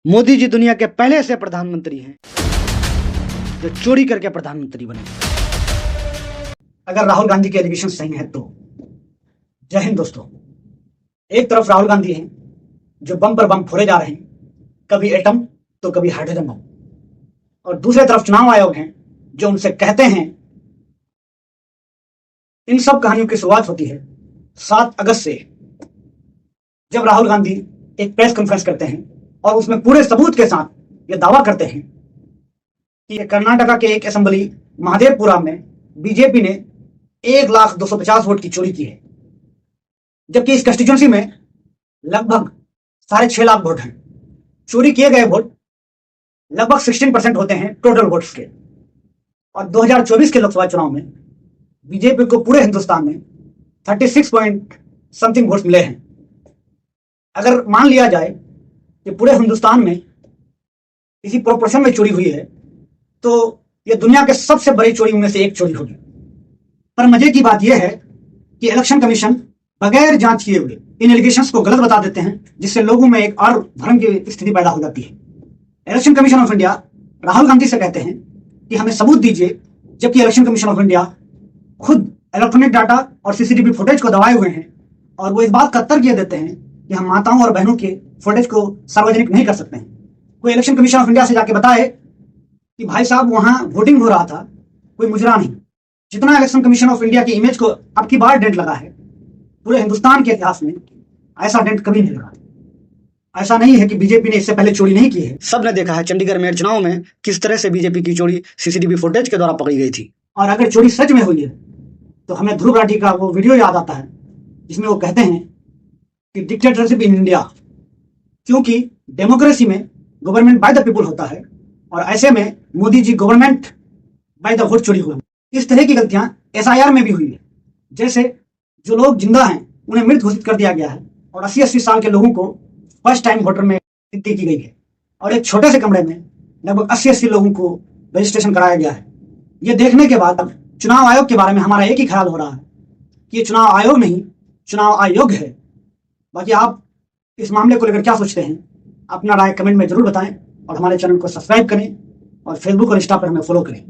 मोदी जी दुनिया के पहले ऐसे प्रधानमंत्री हैं जो चोरी करके प्रधानमंत्री बने। अगर राहुल गांधी के एलिगेशन सही है तो जय हिंद दोस्तों। एक तरफ राहुल गांधी हैं जो बम पर बम फोड़े जा रहे हैं, कभी एटम तो कभी हाइड्रोजन बम, और दूसरे तरफ चुनाव आयोग हैं जो उनसे कहते हैं। इन सब कहानियों की शुरुआत होती है 7 अगस्त से, जब राहुल गांधी एक प्रेस कॉन्फ्रेंस करते हैं और उसमें पूरे सबूत के साथ ये दावा करते हैं कि कर्नाटका के एक असेंबली महादेवपुरा में बीजेपी ने 1,250,000 वोट की चोरी की है, जबकि इस कंस्टिट्यूंसी में लगभग 6.5 लाख वोट हैं। चोरी किए गए वोट लगभग 16% होते हैं टोटल वोट्स के। और 2024 के लोकसभा चुनाव में बीजेपी को पूरे हिंदुस्तान में 36 पॉइंट समथिंग वोट्स मिले हैं। अगर मान लिया जाए कि पूरे हिंदुस्तान में इसी प्रोपोर्शन में चोरी हुई है तो यह दुनिया के सबसे बड़ी चोरी में से एक चोरी होगी। पर मजे की बात यह है कि इलेक्शन कमीशन बगैर जांच किए हुए इन एलिगेशंस को गलत बता देते हैं, जिससे लोगों में एक और भ्रम की स्थिति पैदा हो जाती है। Election commission of India Rahul Gandhi से कहते हैं कि हमें सबूत दीजिए, जबकि इलेक्शन कमीशन ऑफ इंडिया खुद इलेक्ट्रॉनिक डाटा और सीसीटीवी फुटेज को दबाए हुए हैं, और वो इस बात का तर्क ये देते हैं कि हम माताओं और बहनों के फुटेज को सार्वजनिक नहीं कर सकते हैं। कोई इलेक्शन कमीशन ऑफ इंडिया से जाके बताए कि भाई साहब वहां वोटिंग हो रहा था, कोई मुजरा नहीं। जितना इलेक्शन कमीशन ऑफ इंडिया की इमेज को अब की बार डेंट लगा है, पूरे हिंदुस्तान के इतिहास में ऐसा डेंट कभी नहीं लगा। ऐसा नहीं है कि बीजेपी ने इससे पहले चोरी नहीं की है। सबने देखा है चंडीगढ़ मेयर चुनाव में किस तरह से बीजेपी की चोरी सीसीटीवी फुटेज के द्वारा पकड़ी गई थी। और अगर चोरी सच में हुई है तो हमें ध्रुव राठी का वो वीडियो याद आता है जिसमें वो कहते हैं कि डिक्टेटरशिप इन इंडिया, क्योंकि डेमोक्रेसी में गवर्नमेंट बाय द पीपल होता है, और ऐसे में Modi ji government by the vote चोरी हुआ। इस तरह की गलतियां एसआईआर में भी हुई है। जैसे जो लोग जिंदा हैं उन्हें मृत घोषित कर दिया गया है, और 80-80 साल के लोगों को फर्स्ट टाइम वोटर में गिनती की गई है, और एक छोटे से कमरे में लगभग 80-80 लोगों को रजिस्ट्रेशन कराया गया है। ये देखने के बाद चुनाव आयोग के बारे में हमारा एक ही ख्याल हो रहा है कि ये चुनाव आयोग नहीं, चुनाव आयोग है। बाकी आप इस मामले को लेकर क्या सोचते हैं, अपना राय कमेंट में जरूर बताएं, और हमारे चैनल को सब्सक्राइब करें और फेसबुक और इंस्टा पर हमें फॉलो करें।